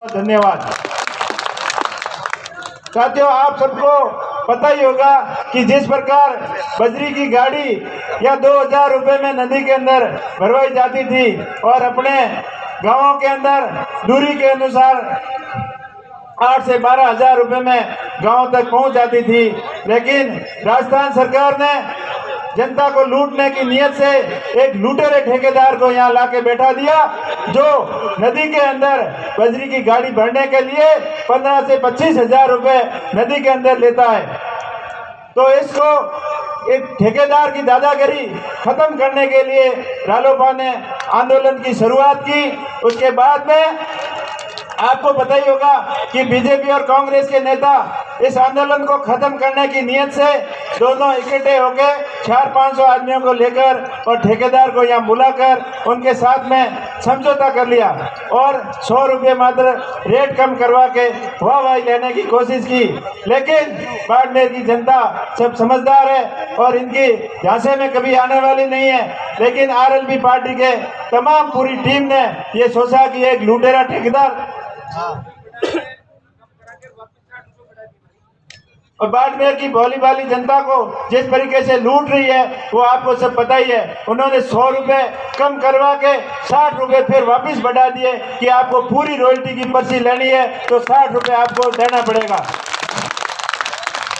धन्यवाद। साथियों, आप सबको पता ही होगा कि जिस प्रकार बजरी की गाड़ी या 2000 रुपये में नदी के अंदर भरवाई जाती थी और अपने गांवों के अंदर दूरी के अनुसार 8 से 12 हजार रुपये में गांव तक पहुंच जाती थी, लेकिन राजस्थान सरकार ने जनता को लूटने की नियत से एक लुटेरे ठेकेदार को यहाँ लाके बैठा दिया, जो नदी के अंदर बजरी की गाड़ी भरने के लिए 15 से 25 हजार रुपये नदी के अंदर लेता है। तो इसको एक ठेकेदार की दादागिरी खत्म करने के लिए रालोपा ने आंदोलन की शुरुआत की। उसके बाद में आपको पता ही होगा कि बीजेपी और कांग्रेस के नेता इस आंदोलन को खत्म करने की नियत से दोनों इकट्ठे होकर 400-500 आदमियों को लेकर और ठेकेदार को यहाँ बुलाकर उनके साथ में समझौता कर लिया और 100 रुपये मात्र रेट कम करवा के वाहवाही लेने की कोशिश की। लेकिन बाड़मेर की जनता सब समझदार है और इनकी झांसे में कभी आने वाली नहीं है। लेकिन आरएलपी पार्टी के तमाम पूरी टीम ने ये सोचा कि एक लुटेरा ठेकेदार और बाड़मेर की भोली भाली जनता को जिस तरीके से लूट रही है वो आपको सब पता ही है। उन्होंने 100 रुपये कम करवा के 60 रुपये फिर वापस बढ़ा दिए कि आपको पूरी रॉयल्टी की पर्ची लेनी है तो 60 रुपये आपको देना पड़ेगा।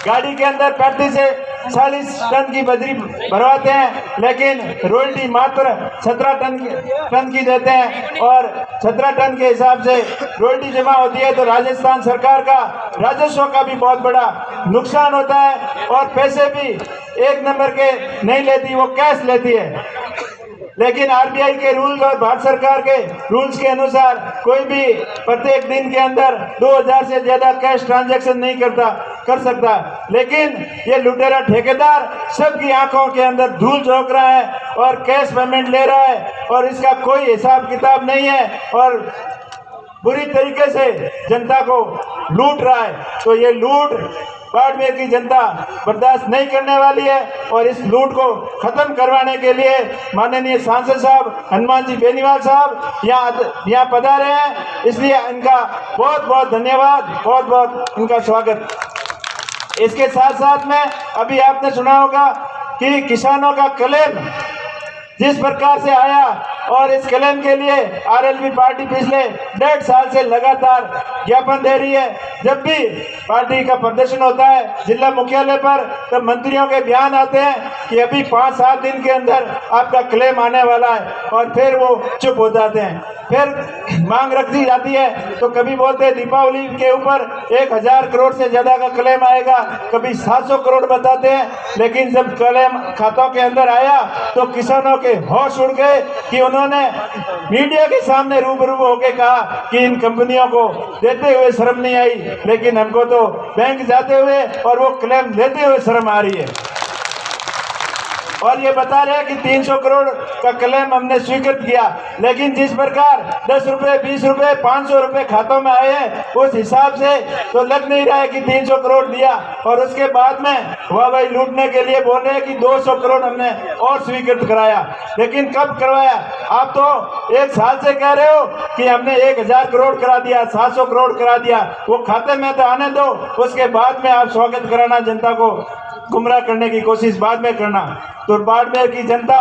गाड़ी के अंदर 35 से 40 टन की बजरी भरवाते हैं, लेकिन रॉयल्टी मात्र 17 टन की देते हैं और 17 टन के हिसाब से रॉयल्टी जमा होती है तो राजस्थान सरकार का राजस्व का भी बहुत बड़ा नुकसान होता है और पैसे भी एक नंबर के नहीं लेती, वो कैश लेती है। लेकिन आरबीआई के रूल्स और भारत सरकार के रूल्स के अनुसार कोई भी प्रत्येक दिन के अंदर 2000 से ज्यादा कैश ट्रांजैक्शन नहीं कर सकता। लेकिन ये लुटेरा ठेकेदार सबकी आंखों के अंदर धूल झोंक रहा है और कैश पेमेंट ले रहा है और इसका कोई हिसाब किताब नहीं है और बुरी तरीके से जनता को लूट रहा है। तो ये लूट बाड़मेर की जनता बर्दाश्त नहीं करने वाली है और इस लूट को खत्म करवाने के लिए माननीय सांसद साहब हनुमान जी बेनीवाल साहब यहाँ पधारे हैं, इसलिए इनका बहुत बहुत धन्यवाद, बहुत बहुत इनका स्वागत। इसके साथ साथ में अभी आपने सुना होगा कि किसानों का क्लेम जिस प्रकार से आया और इस क्लेम के लिए आरएलपी पार्टी पिछले 1.5 साल से लगातार ज्ञापन दे रही है। जब भी पार्टी का प्रदर्शन होता है जिला मुख्यालय पर तब मंत्रियों के बयान आते हैं कि अभी 5-7 दिन के अंदर आपका क्लेम आने वाला है और फिर वो चुप हो जाते हैं। फिर मांग रख दी जाती है तो कभी बोलते हैं दीपावली के ऊपर 1000 करोड़ से ज्यादा का क्लेम आएगा, कभी 700 करोड़ बताते हैं। लेकिन जब क्लेम खातों के अंदर आया तो किसानों के होश उड़ गए कि उन्होंने मीडिया के सामने रूबरू होकर कहा कि इन कंपनियों को देते हुए शर्म नहीं आई, लेकिन हमको तो बैंक जाते हुए और वो क्लेम देते हुए शर्म आ रही है। और ये बता रहे हैं कि 300 करोड़ का क्लेम हमने स्वीकृत किया, लेकिन जिस प्रकार 10 रुपये, 20 रुपये, 500 रुपये खातों में आए हैं उस हिसाब से तो लग नहीं रहा है कि 300 करोड़ दिया। और उसके बाद में वह भाई लूटने के लिए बोल रहे हैं कि 200 करोड़ हमने और स्वीकृत कराया। लेकिन कब करवाया? आप तो 1 साल से कह रहे हो कि हमने 1000 करोड़ करा दिया, 700 करोड़ करा दिया। वो खाते में तो आने दो, उसके बाद में आप स्वागत कराना, जनता को गुमराह करने की कोशिश बाद में करना। तो बाड़मेर की जनता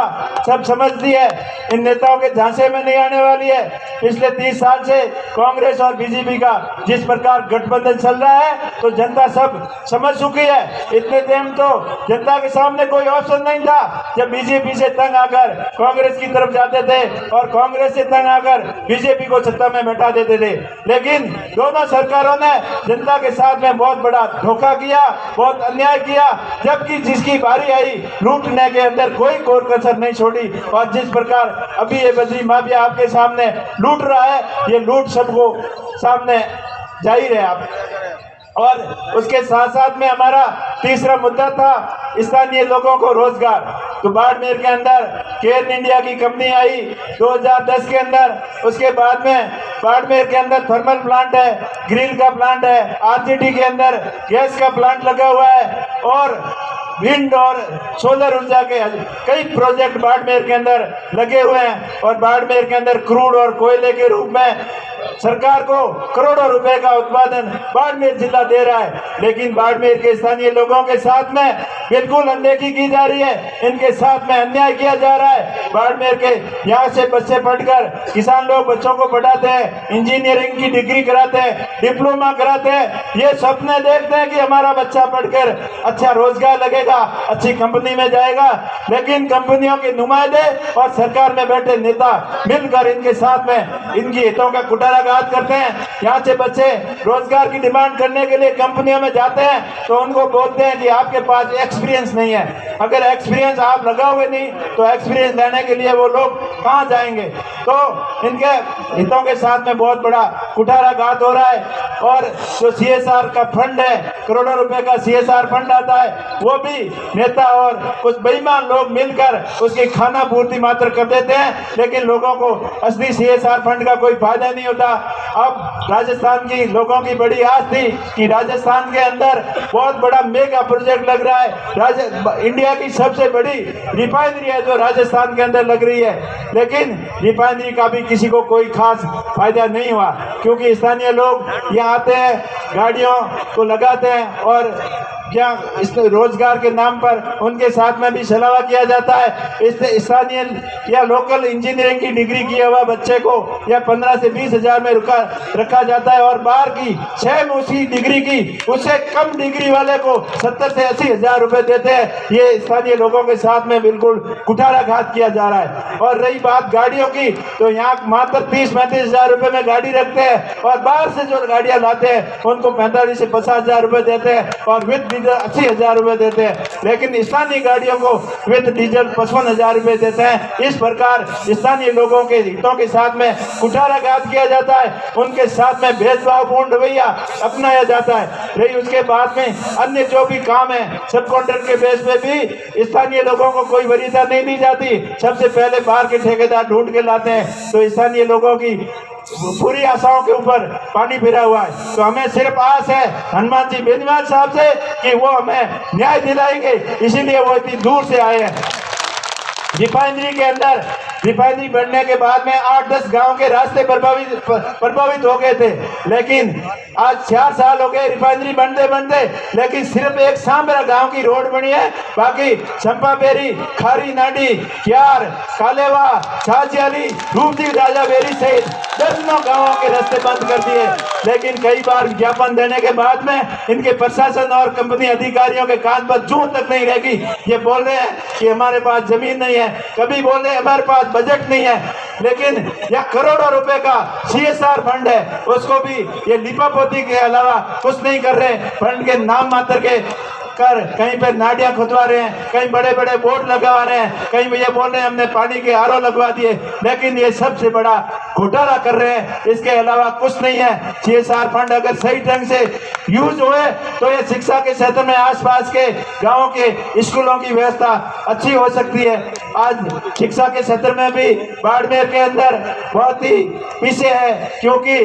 सब समझती है, इन नेताओं के झांसे में नहीं आने वाली है। पिछले 30 साल से कांग्रेस और बीजेपी का जिस प्रकार गठबंधन चल रहा है तो जनता सब समझ चुकी है। इतने टाइम तो जनता के सामने कोई ऑप्शन नहीं था जब बीजेपी से तंग आकर कांग्रेस की तरफ जाते थे और कांग्रेस से तंग आकर बीजेपी को सत्ता में बैठा देते थे। लेकिन दोनों सरकारों ने जनता के साथ में बहुत बड़ा धोखा किया, बहुत अन्याय किया, जबकि जिसकी बारी आई लूटने के अंदर कोई कोर कसर नहीं छोड़ी। और जिस प्रकार अभी ये बजरी माफिया आपके सामने लूट रहा है, ये लूट सबको सामने जाहिर है आप। और उसके साथ साथ में हमारा तीसरा मुद्दा था स्थानीय लोगों को रोजगार। तो बाड़मेर के अंदर केयर इंडिया की कंपनी आई 2010 के अंदर। उसके बाद में बाड़मेर के अंदर थर्मल प्लांट है, ग्रिल का प्लांट है, आरसीटी के अंदर गैस का प्लांट लगा हुआ है और विंड और सोलर ऊर्जा के कई प्रोजेक्ट बाड़मेर के अंदर लगे हुए हैं। और बाड़मेर के अंदर क्रूड और कोयले के रूप में सरकार को करोड़ों रुपए का उत्पादन बाड़मेर जिला दे रहा है, लेकिन बाड़मेर के स्थानीय लोगों के साथ में बिल्कुल अनदेखी की जा रही है, इनके साथ में अन्याय किया जा रहा है। बाड़मेर के यहाँ से बच्चे पढ़कर किसान लोग बच्चों को पढ़ाते हैं, इंजीनियरिंग की डिग्री कराते हैं, डिप्लोमा कराते हैं, ये सपने देखते हैं कि हमारा बच्चा पढ़कर अच्छा रोजगार लगेगा, अच्छी कंपनी में जाएगा, लेकिन कंपनियों के नुमाइंदे और सरकार में बैठे नेता मिलकर इनके साथ में इनकी हितों का कुठाराघात करते हैं। यहाँ से बच्चे रोजगार की डिमांड करने के लिए कंपनियों में जाते हैं तो उनको बोलते हैं कि आपके पास एक्सपीरियंस नहीं है। अगर एक्सपीरियंस आप लगाओगे नहीं तो एक्सपीरियंस लेने के लिए वो लोग कहाँ जाएंगे। तो इनके हितों के साथ में बहुत बड़ा कुठाराघात हो रहा है। और जो CSR का फंड है, करोड़ों रुपए का CSR फंड आता है, वो भी नेता और कुछ बेईमान लोग मिलकर उसकी खाना पूर्ति मात्र कर देते हैं, लेकिन लोगों को असली CSR फंड का कोई फायदा नहीं होता। अब राजस्थान की लोगों की बड़ी आस थी कि राजस्थान के अंदर बहुत बड़ा मेगा प्रोजेक्ट लग रहा है, इंडिया की सबसे बड़ी रिफाइनरी है जो राजस्थान के अंदर लग रही है, लेकिन रिफाइनरी का भी किसी को कोई खास फायदा नहीं हुआ, क्योंकि स्थानीय लोग यहाँ आते हैं, गाड़ियों को लगाते हैं और क्या इस रोजगार के नाम पर उनके साथ में भी छलावा किया जाता है। इस स्थानीय या लोकल इंजीनियरिंग की डिग्री किए हुआ बच्चे को या 15 से 20 हजार में रखा जाता है और बाहर की 6 उसी डिग्री की उससे कम डिग्री वाले को 70 से 80 हजार रुपए देते हैं। ये स्थानीय लोगों के साथ में बिल्कुल कुठाराघात किया जा रहा है। और रही बात गाड़ियों की, तो यहाँ मात्र 30-35 हजार रुपए में गाड़ी रखते हैं और बाहर से जो गाड़ियां लाते हैं उनको 45 से 50 हजार रुपए देते हैं और विद 80 हजार रुपए देते हैं, लेकिन स्थानीय गाड़ियों को विद डीजल 55 हजार रुपए देते हैं। इस प्रकार स्थानीय लोगों के हितों के साथ में कुठाराघात किया जाता है, उनके साथ में भेदभावपूर्ण रवैया अपनाया जाता है। रही उसके बाद में अन्य जो भी काम है, सब कॉन्ट्रैक्ट के बेस पे भी स्थानीय लोगों को कोई वरीयता नहीं दी जाती, सबसे पहले बाहर के ठेकेदार ढूंढ के लाते हैं। तो स्थानीय लोगों की पूरी आशाओं के ऊपर पानी फिरा हुआ है। तो हमें सिर्फ आस है हनुमान जी बेनीवाल साहब से कि वो हमें न्याय दिलाएंगे, इसीलिए वो इतनी दूर से आए हैं। रिफाइनरी के अंदर रिफाइनरी बनने के बाद में 8-10 गांव के रास्ते प्रभावित हो गए थे, लेकिन आज 4 साल हो गए रिफाइनरी बनते, लेकिन सिर्फ एक सांबरा गांव की रोड बनी है, बाकी चंपाबेरी, खारी नाडी, क्यार, कालेवा, छाछियाली, रूपदी, राजाबेरी सहित दर्जनों गांवों के रास्ते बंद कर दिए। लेकिन कई बार ज्ञापन देने के बाद में इनके प्रशासन और कंपनी अधिकारियों के कान पर जूं तक नहीं रहेगी। ये बोल रहे हैं कि हमारे पास जमीन नहीं है, कभी बोल रहे हैं हमारे पास बजट नहीं है, लेकिन यह करोड़ों रुपए का CSR फंड है, उसको भी ये लिपापोती के अलावा कुछ नहीं कर रहे। फंड के नाम मात्र के कर कहीं पे नाडियां खुदवा रहे हैं, कहीं बड़े बड़े बोर्ड लगवा रहे हैं, कहीं ये बोल रहे हैं हमने पानी के RO लगवा दिए, लेकिन ये सबसे बड़ा घोटाला कर रहे हैं, इसके अलावा कुछ नहीं है। CSR फंड अगर सही ढंग से यूज हुए तो ये शिक्षा के क्षेत्र में आसपास के गाँव के स्कूलों की व्यवस्था अच्छी हो सकती है। आज शिक्षा के क्षेत्र में भी बाड़मेर के अंदर बहुत ही पीछे है, क्योंकि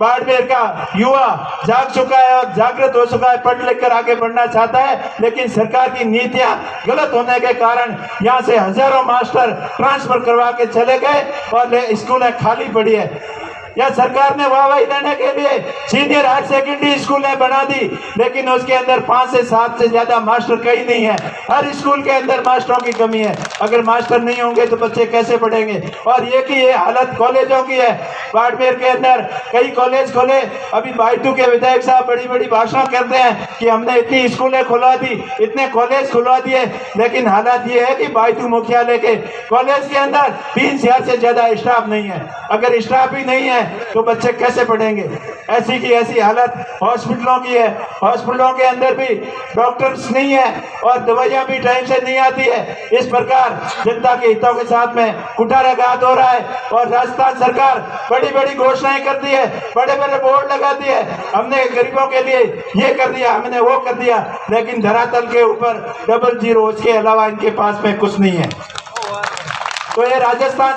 बाड़मेर का युवा जाग चुका है और जागृत हो चुका है, पढ़ लिख कर आगे बढ़ना चाहता है, लेकिन सरकार की नीतियां गलत होने के कारण यहां से हजारों मास्टर ट्रांसफर करवा के चले गए और स्कूलें खाली पड़ी है। या सरकार ने वाहवाही देने के लिए सीनियर हायर सेकेंडरी स्कूलें बना दी, लेकिन उसके अंदर 5 से 7 से ज्यादा मास्टर कहीं नहीं है। हर स्कूल के अंदर मास्टरों की कमी है। अगर मास्टर नहीं होंगे तो बच्चे कैसे पढ़ेंगे। और ये हालत कॉलेजों की है। बाड़मेर के अंदर कई कॉलेज खोले, अभी बायतू के विधायक साहब बड़ी बड़ी भाषण करते हैं कि हमने इतनी स्कूलें खुलवा दी, इतने कॉलेज खुलवा दिए, लेकिन हालात ये है कि बायतू मुख्यालय के कॉलेज के अंदर 3,000 से ज्यादा स्टाफ नहीं है। अगर स्टाफ ही नहीं है तो बच्चे कैसे पढ़ेंगे। ऐसी की ऐसी हालत हॉस्पिटलों की है। हॉस्पिटलों के अंदर भी डॉक्टर्स नहीं है और दवाइयां भी टाइम से नहीं आती है। इस प्रकार जनता के हितों के साथ में कुठाराघात हो रहा है और राजस्थान सरकार बड़ी बड़ी घोषणाएं करती है, बड़े बड़े बोर्ड लगाती है, हमने गरीबों के लिए ये कर दिया, हमने वो कर दिया, लेकिन धरातल के ऊपर 00 उसके अलावा इनके पास में कुछ नहीं है। तो ये राजस्थान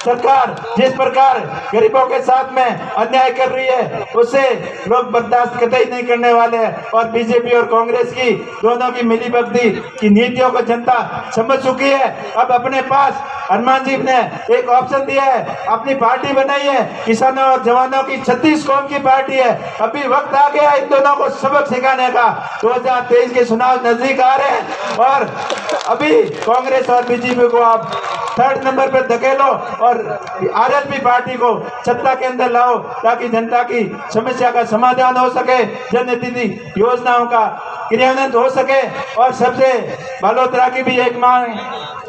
सरकार जिस प्रकार गरीबों के साथ में अन्याय कर रही है उसे लोग बर्दाश्त कतई नहीं करने वाले हैं। और बीजेपी और कांग्रेस की दोनों की मिलीभगती की नीतियों को जनता समझ चुकी है। अब अपने पास हनुमान जी ने एक ऑप्शन दिया है, अपनी पार्टी बनाई है, किसानों और जवानों की 36 कौम की पार्टी है। अभी वक्त आ गया इन दोनों को सबक सिखाने का। 2023 के चुनाव नजदीक आ रहे हैं और अभी कांग्रेस और बीजेपी को आप 3rd नंबर पर धकेलो और आरएलपी पार्टी को सत्ता के अंदर लाओ ताकि जनता की समस्या का समाधान हो सके, जनहित योजनाओं का क्रियान्वयन हो सके। और सबसे बालोतरा की भी एक मांग,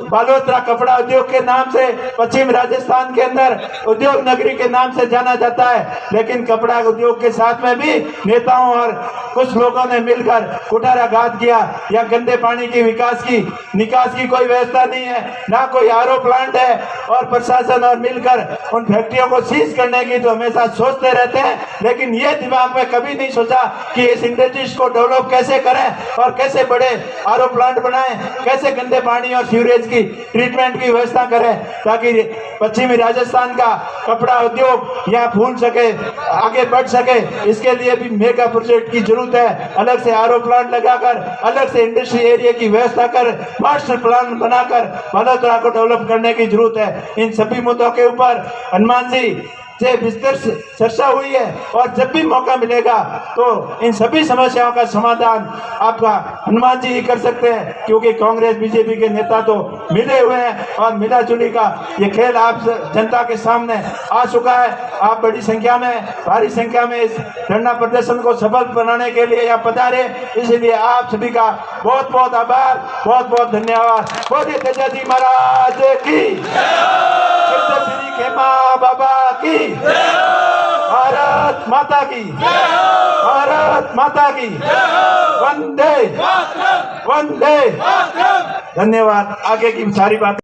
बालोतरा कपड़ा उद्योग के नाम से पश्चिम राजस्थान के अंदर उद्योग नगरी के नाम से जाना जाता है, लेकिन कपड़ा उद्योग के साथ में भी नेताओं और कुछ लोगों ने मिलकर कुठाराघात किया। या गंदे पानी की निकास की कोई व्यवस्था नहीं है, ना कोई आरओ प्लांट है और प्रशासन और मिलकर उन फैक्ट्रियों को सीज करने की तो हमेशा सोचते रहते हैं, लेकिन ये दिमाग में कभी नहीं सोचा कि इस इंडस्ट्रीज को डेवलप कैसे करें और कैसे बड़े आरओ प्लांट बनाएं, कैसे गंदे पानी और सीवरेज की ट्रीटमेंट की व्यवस्था करें ताकि पश्चिमी राजस्थान का कपड़ा उद्योग यहाँ फूल सके, आगे बढ़ सके। इसके लिए भी मेगा प्रोजेक्ट की जरूरत है, अलग से आरओ प्लांट लगाकर, अलग से इंडस्ट्री एरिया की व्यवस्था कर, मास्टर प्लान बनाकर बालोतरा को डेवलप करने की जरूरत है। इन सभी मुद्दों के ऊपर हनुमान जी से विस्तृत चर्चा हुई है और जब भी मौका मिलेगा तो इन सभी समस्याओं का समाधान आपका हनुमान जी ही कर सकते हैं, क्योंकि कांग्रेस बीजेपी के नेता तो मिले हुए हैं और मिलाजुली का ये खेल आप जनता के सामने आ चुका है। आप बड़ी संख्या में, भारी संख्या में इस धरना प्रदर्शन को सफल बनाने के लिए यहाँ पधारे, इसलिए आप सभी का बहुत बहुत आभार, बहुत बहुत धन्यवाद। बोलिए तेजाजी महाराज की, श्री खेमा बाबा की, भारत माता की, भारत माता की, वंदे वंदे। धन्यवाद। आगे की सारी बात